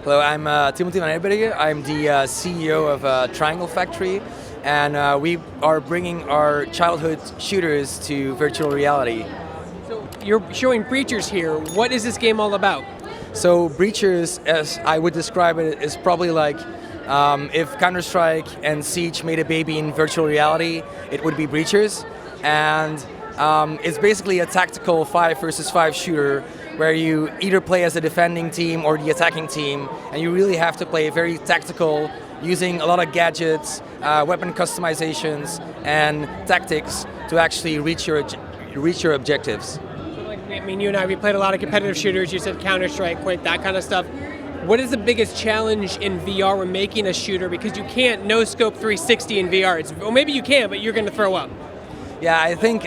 Hello, I'm Timothy Van Eberge. I'm the CEO of Triangle Factory, and we are bringing our childhood shooters to virtual reality. So you're showing Breachers here. What is this game all about? So Breachers, as I would describe it, is probably like if Counter-Strike and Siege made a baby in virtual reality, it would be Breachers. And it's basically a tactical 5 versus 5 shooter where you either play as the defending team or the attacking team, and you really have to play very tactical, using a lot of gadgets, weapon customizations, and tactics to actually reach your objectives. So like, I mean, you and I, we played a lot of competitive shooters. You said Counter-Strike, Quake, that kind of stuff. What is the biggest challenge in VR when making a shooter? Because you can't no-scope 360 in VR. Well, maybe you can, but you're going to throw up. Yeah, I think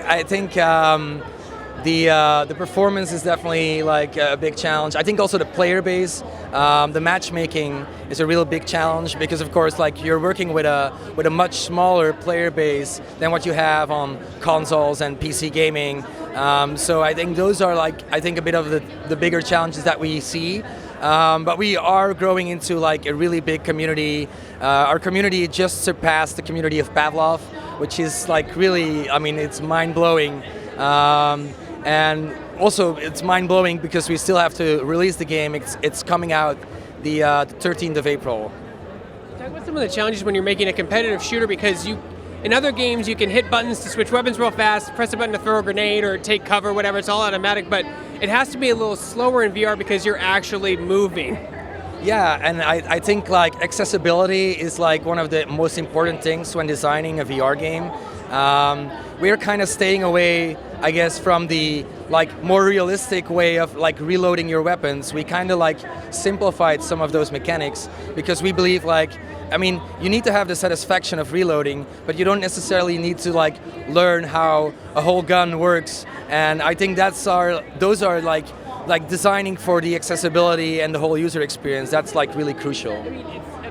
the performance is definitely like a big challenge. I think also the player base, the matchmaking is a real big challenge because of course like you're working with a much smaller player base than what you have on consoles and PC gaming. So I think those are like a bit of the bigger challenges that we see. But we are growing into like a really big community. Our community just surpassed the community of Pavlov, which is like really, I mean, it's mind-blowing. And also it's mind-blowing because we still have to release the game. It's coming out the 13th of April. Talk about some of the challenges when you're making a competitive shooter, because in other games you can hit buttons to switch weapons real fast, press a button to throw a grenade or take cover, whatever, it's all automatic, but it has to be a little slower in VR because you're actually moving. Yeah, and I think like accessibility is like one of the most important things when designing a VR game. We're kind of staying away, I guess, from the like more realistic way of like reloading your weapons. We kind of like simplified some of those mechanics because we believe like, I mean, you need to have the satisfaction of reloading, but you don't necessarily need to like learn how a whole gun works. And I think those are like designing for the accessibility and the whole user experience. That's like really crucial. I mean,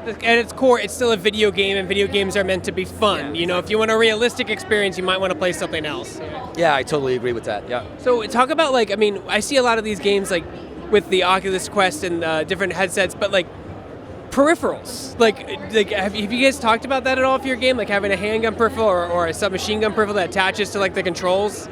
at its core, it's still a video game, and video games are meant to be fun. You know, if you want a realistic experience, you might want to play something else. Yeah, I totally agree with that. Yeah. So talk about like, I mean, I see a lot of these games like with the Oculus Quest and different headsets, but like peripherals. Like have you guys talked about that at all for your game? Like having a handgun peripheral or a submachine gun peripheral that attaches to like the controls?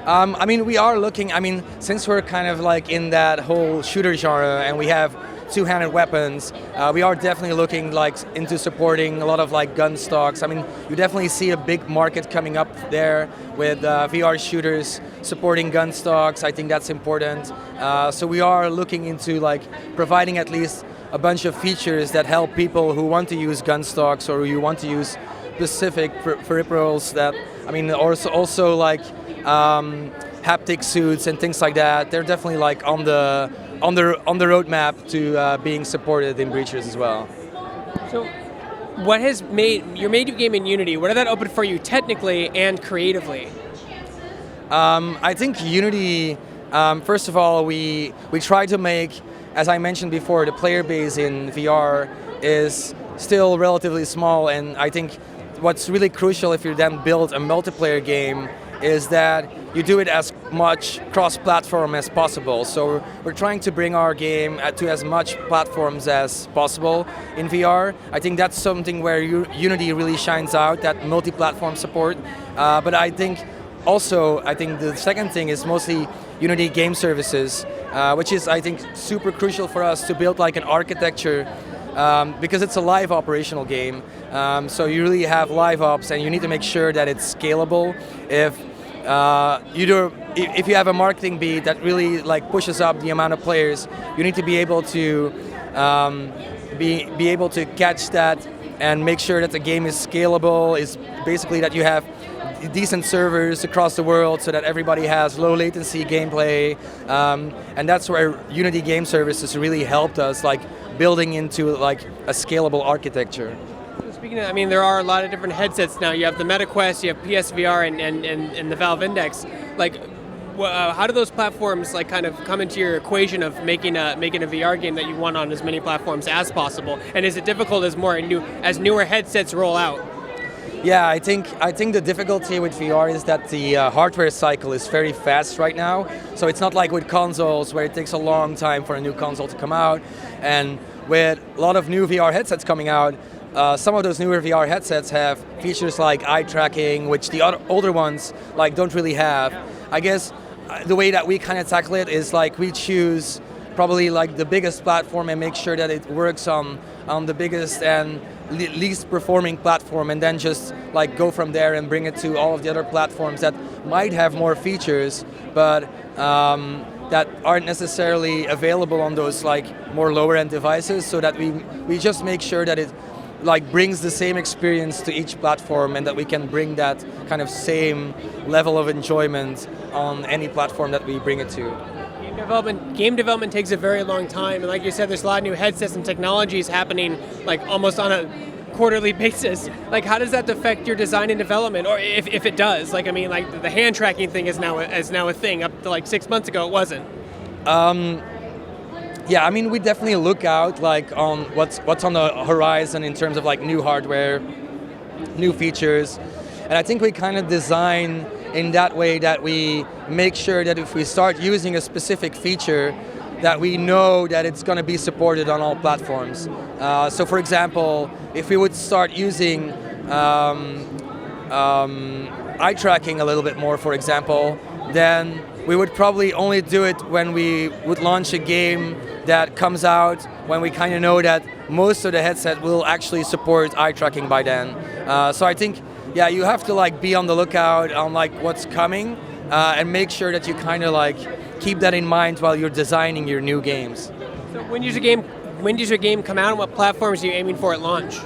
I mean, we are looking, I mean, since we're kind of like in that whole shooter genre and we have two-handed weapons, we are definitely looking like into supporting a lot of like gun stocks. I mean, you definitely see a big market coming up there with VR shooters supporting gun stocks. I think that's important. So we are looking into like providing at least a bunch of features that help people who want to use gun stocks or who want to use specific peripherals that, I mean, also like haptic suits and things like that. They're definitely like on the roadmap to being supported in Breachers as well. So, what has made your game in Unity? What did that open for you technically and creatively? I think Unity. First of all, we try to make, as I mentioned before, the player base in VR is still relatively small, and I think what's really crucial if you then build a multiplayer game is that you do it as much cross-platform as possible. So we're trying to bring our game to as much platforms as possible in VR. I think that's something where Unity really shines out, that multi-platform support. But I think the second thing is mostly Unity game services, which is, I think, super crucial for us to build like an architecture because it's a live operational game. So you really have live ops and you need to make sure that it's scalable. If you have a marketing beat that really like pushes up the amount of players, you need to be able to be able to catch that and make sure that the game is scalable. Is basically that you have decent servers across the world so that everybody has low latency gameplay, and that's where Unity Game Services really helped us, like building into like a scalable architecture. Speaking of, I mean, there are a lot of different headsets now. You have the MetaQuest, you have PSVR, and the Valve Index. Like, how do those platforms like kind of come into your equation of making a VR game that you want on as many platforms as possible? And is it difficult as newer headsets roll out? Yeah, I think the difficulty with VR is that the hardware cycle is very fast right now. So it's not like with consoles where it takes a long time for a new console to come out. And with a lot of new VR headsets coming out, some of those newer VR headsets have features like eye tracking, which the older ones like don't really have. I guess the way that we kind of tackle it is like we choose probably like the biggest platform and make sure that it works on the biggest and least performing platform, and then just like go from there and bring it to all of the other platforms that might have more features, but that aren't necessarily available on those like more lower end devices, so that we just make sure that it like brings the same experience to each platform, and that we can bring that kind of same level of enjoyment on any platform that we bring it to. Game development takes a very long time, and like you said, there's a lot of new headsets and technologies happening like almost on a quarterly basis. Like, how does that affect your design and development, or if it does? Like, I mean, like the hand tracking thing is now a thing. Up to like 6 months ago, it wasn't. Yeah, I mean, we definitely look out like on what's on the horizon in terms of like new hardware, new features, and I think we kind of design in that way that we make sure that if we start using a specific feature, that we know that it's going to be supported on all platforms. So, for example, if we would start using eye tracking a little bit more, for example, then we would probably only do it when we would launch a game that comes out when we kind of know that most of the headset will actually support eye tracking by then. So I think, yeah, you have to like be on the lookout on like what's coming and make sure that you kind of like keep that in mind while you're designing your new games. So when does your game come out, and what platforms are you aiming for at launch?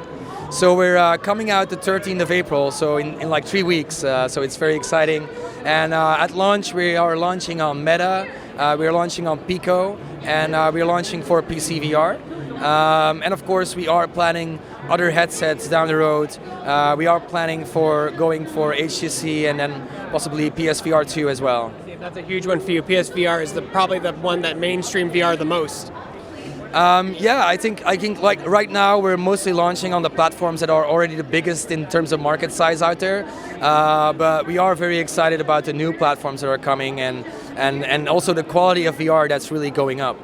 So we're coming out the 13th of April, so in like 3 weeks, so it's very exciting. And at launch, we are launching on Meta, we are launching on Pico, and we are launching for PC VR. And of course, we are planning other headsets down the road. We are planning for going for HTC and then possibly PSVR 2 as well. That's a huge one for you. PSVR is probably the one that mainstream VR the most. Yeah, I think like right now we're mostly launching on the platforms that are already the biggest in terms of market size out there. But we are very excited about the new platforms that are coming, and also the quality of VR that's really going up.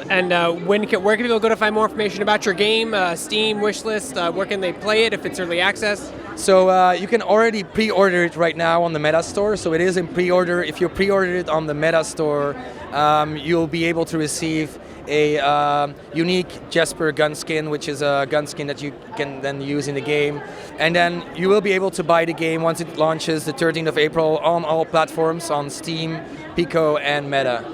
And where can people go to find more information about your game? Steam, wishlist, where can they play it if it's early access? So you can already pre-order it right now on the Meta Store. So it is in pre-order. If you pre-order it on the Meta Store, you'll be able to receive a unique Jesper gun skin, which is a gun skin that you can then use in the game. And then you will be able to buy the game once it launches the 13th of April on all platforms, on Steam, Pico, and Meta.